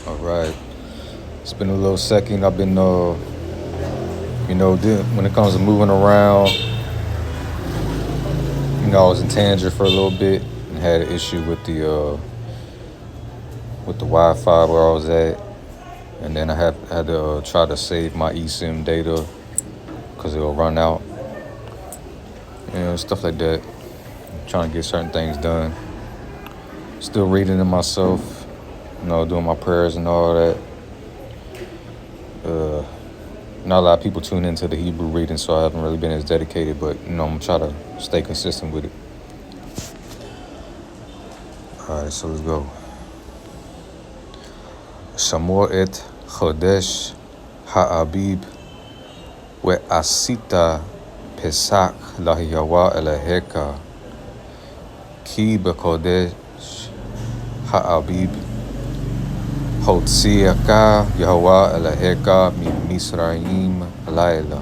All right. It's been a little second. I've been, when it comes to moving around, I was in Tanger for a little bit and had an issue with the Wi-Fi where I was at, and then I had to try to save my eSIM data because it'll run out. Stuff like that. Trying to get certain things done. Still reading it myself, doing my prayers and all that. Not a lot of people tune into the Hebrew reading, so I haven't really been as dedicated, but I'm gonna try to stay consistent with it. All right, so let's go. Shamor et chodesh ha'abib ve'asita pesach laHyahwa Elaheka ki b'kodesh ha'abib Hotziaka Yahweh Elaheka Misraim Laila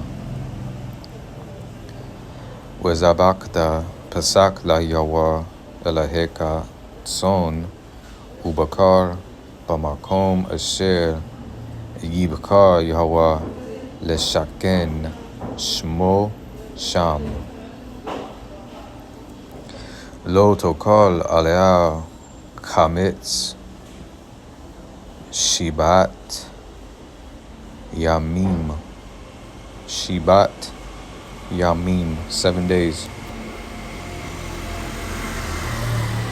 Wezabakta Pesach La Yahweh Elaheka Tzon Ubakar Bamakom Asher Yibakar Yahweh Leshaken Shmo Sham Lo Tokal Alea Chametz Shibat Yamim. Shibat Yamim. 7 days.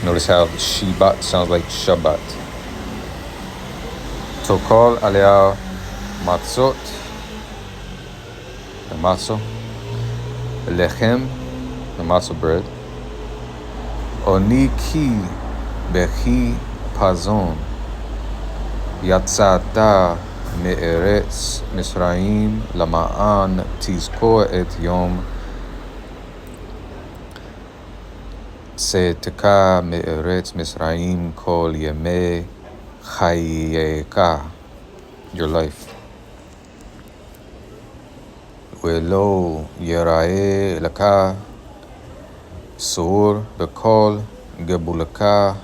Notice how Shibat sounds like Shabbat. Tokol alea matzot. The matzo. Lechem. The matzo bread. Oni ki bechi pazon. Yatzata me'eretz Misraim lama'an tizkor et yom Tze'teka me'eretz Misraim kol yemei chayeka, your life. Velo yerae laka sur bekol gebulaka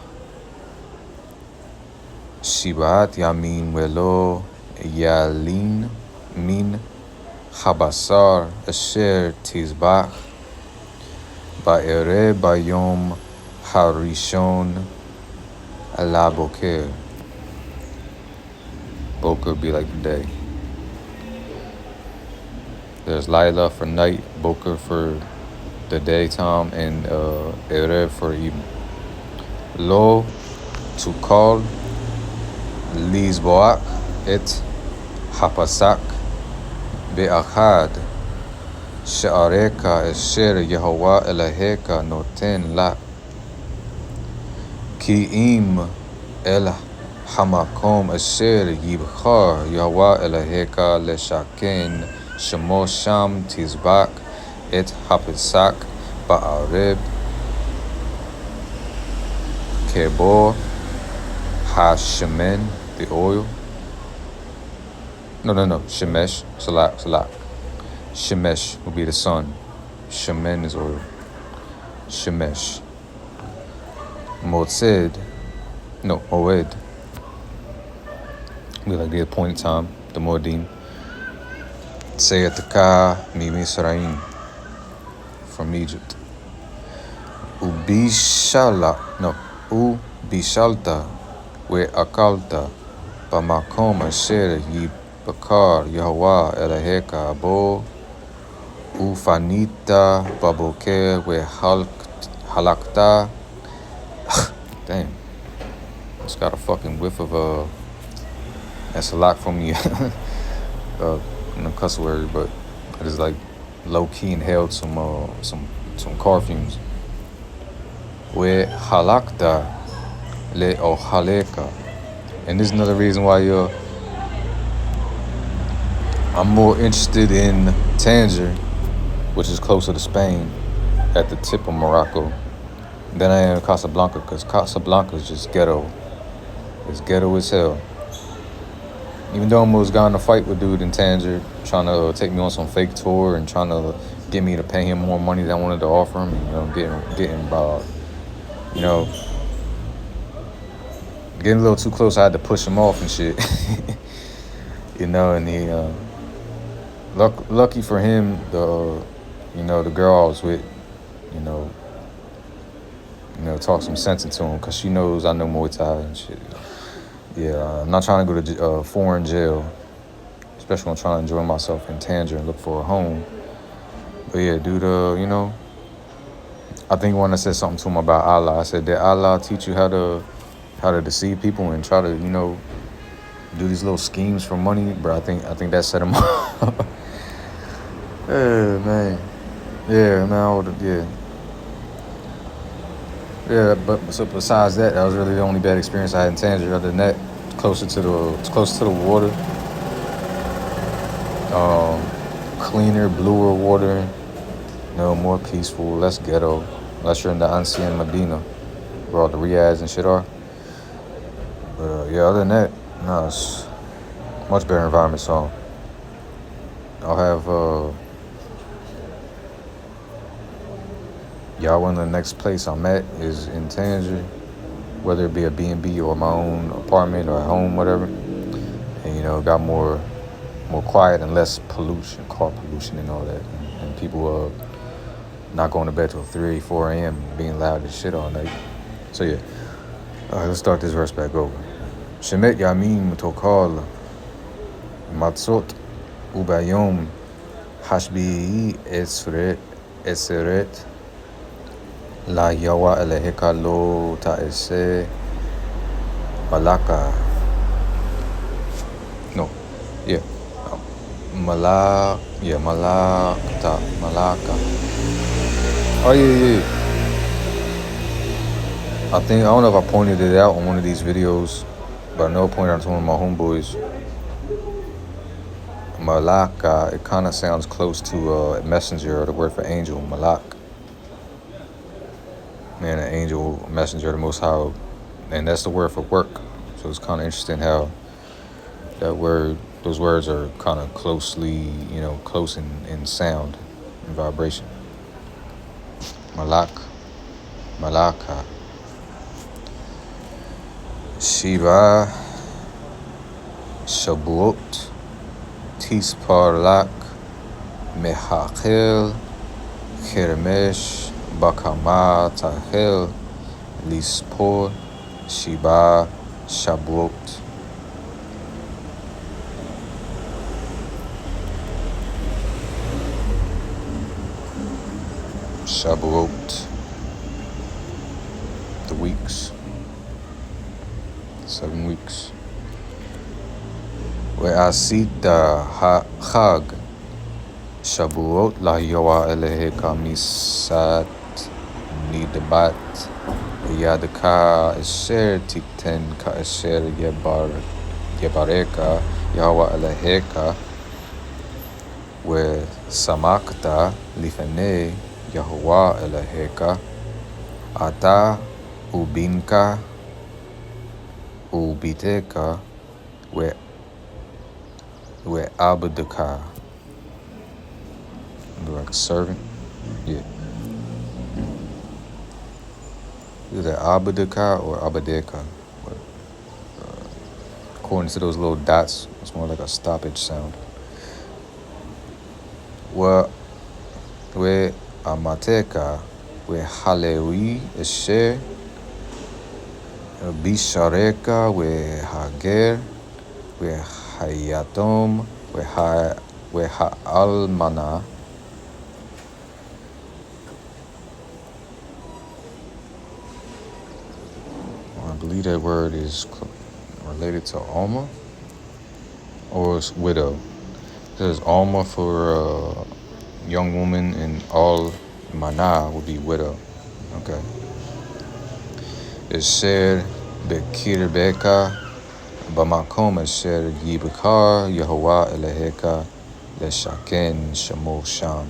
Shibat Yamin Velo Yalin Min Habasar Asher Tizbach Ba'ere Bayom Harishon Alaboker. Boker be like the day. There's Laila for night, Boker for the daytime, and Erev for evening. Lo to call Lizboak et Hapasak Be'achad She'areka Esher Yehovah Elaheka Noten La Ki im El Hamakom Esher Yibchar Yehovah Elaheka Leshaken Shemo Sham Tizbak et Hapasak Ba'areb Kebo HaShemen, the oil. No. Shemesh, Salak. Shemesh will be the sun. Shemen is oil. Shemesh. Moed. Be like the appointed time, the Moedim. Tze'eteka mi Misraim, from Egypt. Ubishalta. Ve'akalta bamakom asher yibakar Yahweh Elaheka bo ufanita baboker ve'halakta. Damn, just got a fucking whiff of that's a lot from me. Cuss word, but I just like low key inhaled some car fumes. Ve'halakta Le Ohaleka. And this is another reason why I'm more interested in Tanger, which is closer to Spain, at the tip of Morocco, than I am Casablanca, because Casablanca is just ghetto. It's ghetto as hell. Even though I almost got in a fight with dude in Tanger, trying to take me on some fake tour and trying to get me to pay him more money than I wanted to offer him, and, getting getting a little too close. I had to push him off and shit. You know, and he lucky for him, the girl I was with, you know, talk some sense into him, because she knows I know Muay Thai and shit. Yeah, I'm not trying to go to foreign jail, especially when I'm trying to enjoy myself in Tangier and look for a home. But yeah, dude, I think when I said something to him about Allah, I said, did Allah teach you how to deceive people and try to, do these little schemes for money? Bro, I think that set him up. Yeah, man. Yeah, man, Yeah, but so besides that, that was really the only bad experience I had in Tangier. Other than that, it's closer to the water. Cleaner, bluer water. More peaceful, less ghetto. Unless you're in the Ancien Medina, where all the riads and shit are. But yeah, other than that, no, it's much better environment. So I'll have y'all. One of the next place I'm at is in Tangier, whether it be a B&B or my own apartment or a home, whatever. And got more quiet and less pollution, car pollution and all that, and people not going to bed till 3, 4 a.m. being loud as shit all night. So yeah, let's start this verse back over. Shemet yamim tokal matzot ubayom hashbi'i eseret la yawa eleheka lo ta'ese malaka. No, yeah. Malaka. Oh yeah. I don't know if I pointed it out on one of these videos, but I know I pointed out to one of my homeboys. Malaka, it kind of sounds close to a messenger, or the word for angel, malak. Man, an angel, a messenger, the Most High, and that's the word for work. So it's kind of interesting how those words are kind of closely, close in sound and vibration. Malaka. Shiva Shabuot Tisparlak Mehachel Kermesh Bakama Tahel Lispor Shiva Shabuot. Shabuot, the weeks, 7 weeks. Ve'asita ha'chag Shabuot la yoa eleheka misat nidbat yadka esher titen ka esher yebareka Yahweh eleheka ve'samakta lifnei Yahuwah eleheka ata ubinka ubiteka we abdeka. Like a servant. Yeah. Either abdeka or abadeka. But, according to those little dots, it's more like a stoppage sound. We Amateka, we Halewi, Esher, Bishareka, we Hager, we Hayatom, we Ha'almana. I believe that word is related to Alma, or it's widow. There's Alma for young woman, and all mana would be widow. Okay. Esher bekir beka bamakom esher yibakar Yehovah eleheka leshaken shamo sham.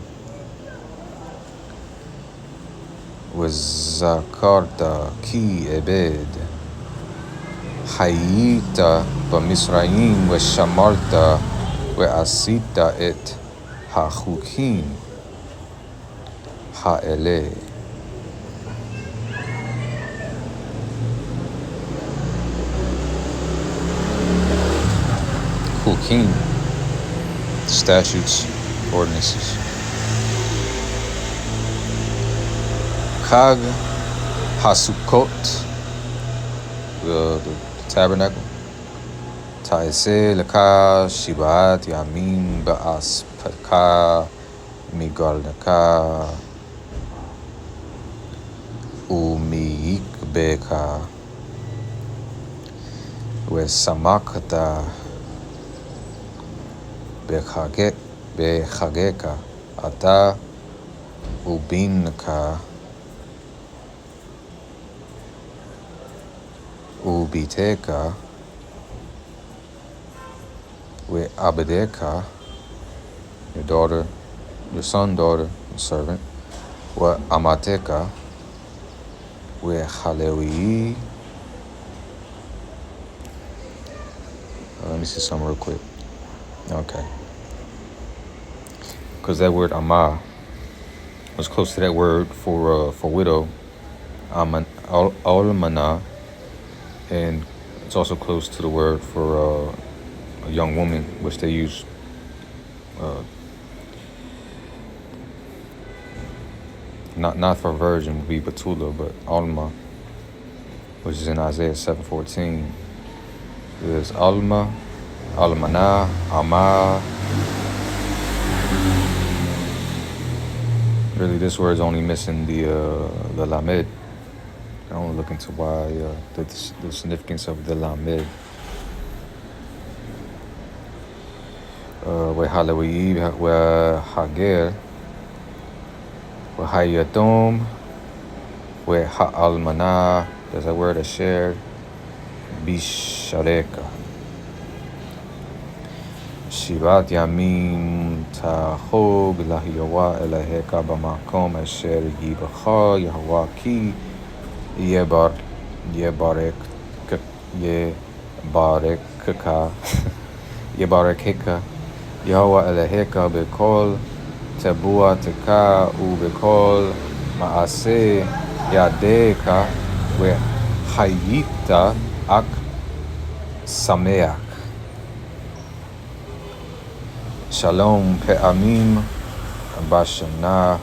Wazakarta ki ebed hayita bamisraim veshamarta veasita et hachukim ha'ele. Hukim, statutes, ordinances. Chag Hasukot, the tabernacle. Ta'aseh leka shibat yamin ba'aspeka migalneka u'miyikbeka ve'samakta bechageka ata ubinka ubiteka ve'abedeka, your daughter, your son, daughter, your servant, ve'amateka ve'chalewi. Let me see something real quick. Okay. Because that word amah was close to that word for widow, almanah, and it's also close to the word for a young woman, which they use not for virgin would be Betula, but alma, which is in Isaiah 7:14. There's alma, almanah, amah. Really, this word is only missing the lamed. I want to look into why the significance of the lamed. Wehalawi, wehager, wehayatom, wehaalmanah. There's a word shared. Bishareka. Shivat Yamim Tahog Lahiyawa Elaheka Bamakom Asher Yibacha Yahwa Ki Yebarekeka Yahwa Elaheka Bekol Tabua Teka Ubekol Maase Yadeka We Hayita Ak Sameach. Shalom pe'amim bashana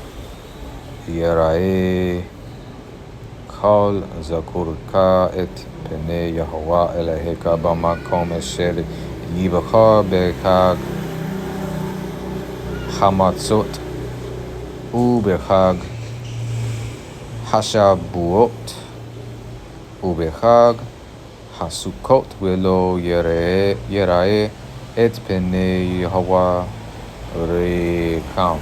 yerae kol zakurka et pene Yahweh elaheka bamakom asher yibacha bechag hamatzot ubechag hashabuot ubechag hasukot velo yerae et pene Yahweh rekam.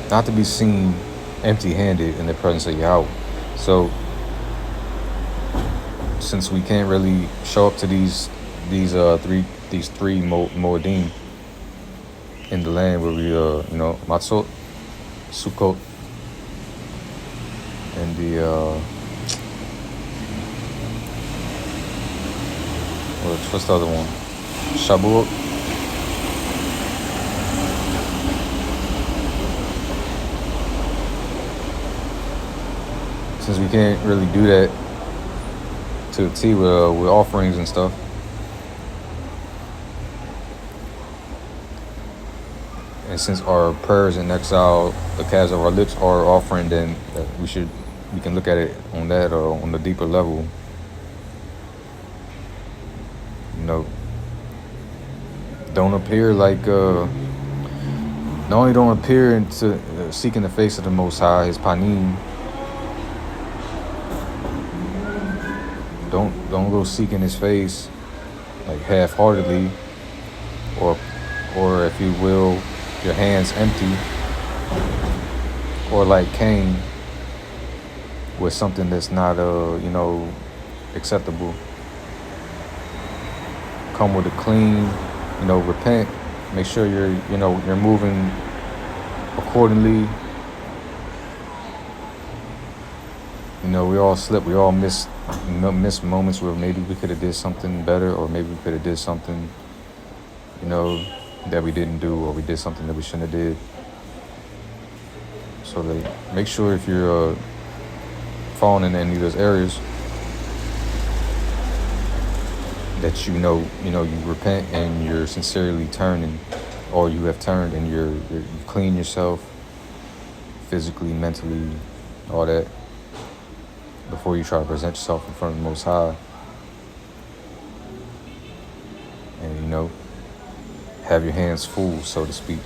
Not to be seen empty-handed in the presence of Yahweh. So, since we can't really show up to these three Moedim in the land where we Matzot, Sukkot, and the what's the other one? Shabuot. Since we can't really do that to the T with offerings and stuff, and since our prayers in exile, the calves of our lips are offering, then we can look at it on that or on the deeper level. Don't appear like not only don't appear into seeking the face of the Most High, His panim. Don't go seeking His face like half-heartedly, or if you will, your hands empty, or like Cain with something that's not acceptable. Come with a clean, repent. Make sure you're moving accordingly. We all slip. We all miss moments where maybe we could have did something better, or maybe we could have did something, that we didn't do, or we did something that we shouldn't have did. So make sure if you're falling in any of those areas, that you repent and you're sincerely turning, or you have turned and you clean yourself physically, mentally, all that, before you try to present yourself in front of the Most High. And, have your hands full, so to speak.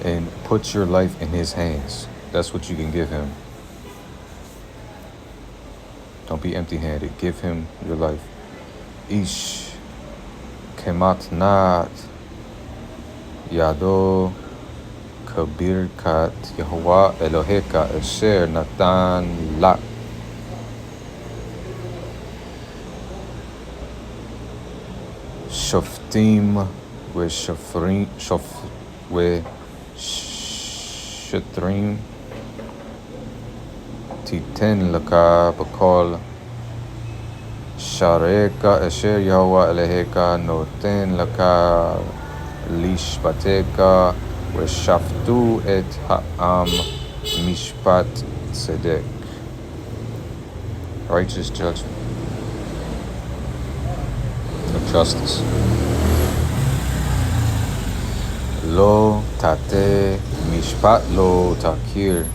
And put your life in his hands. That's what you can give him. Don't be empty-handed. Give him your life. Ish kematnat yado kabirkat Yehovah Eloheka asher natan lak. Shoftim shatrim titen laka bakol shareka asher Yehovah Eloheka noten laka lishbateka v'shaftu et ha'am mishpat tzedek. Righteous judgment of justice. Lo tate mishpat lo takir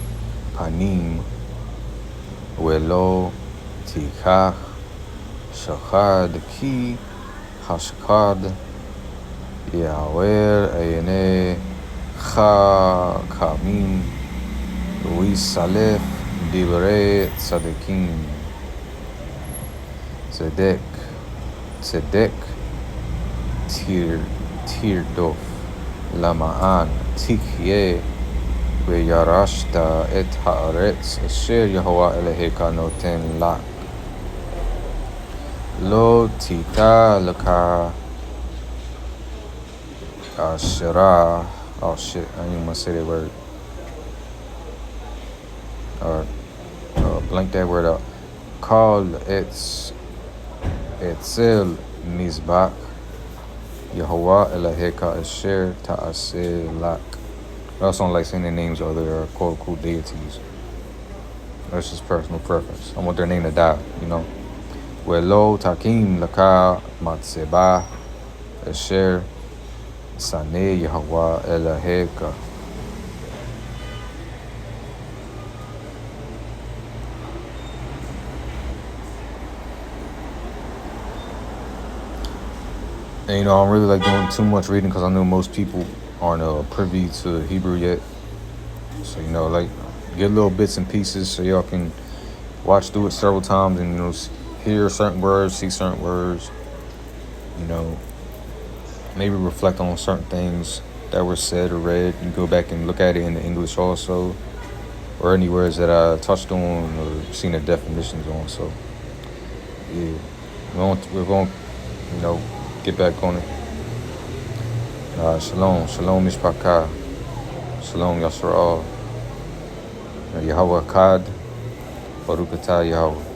panim velo tikach shachad ki hashkad yawer ayene kamin visalef divrei tzadekim. Tzedek tirdof Lama'an tikye v'yarashta et haaretz asher Yehovah Eloheka noten lak. Lo tita laka ashera. Oh shit, I didn't even want to say that word. Blank that word out. Call etzel mizbach Yehovah Eloheka asher ta'aseh lak. I also don't like saying their names or their quote-unquote deities. That's just personal preference. I want their name to die, Velo takim laka matzebah asher saneh Yehovah Eloheka. And I don't really like doing too much reading because I know most people aren't privy to Hebrew yet. So, get little bits and pieces so y'all can watch through it several times and, hear certain words, see certain words, maybe reflect on certain things that were said or read. You go back and look at it in the English also, or any words that I touched on or seen the definitions on. So, yeah, we're going to, get back on it. Shalom mishpaka. Shalom Yashar'al. Yahweh Kad. Baruch atah Yahweh.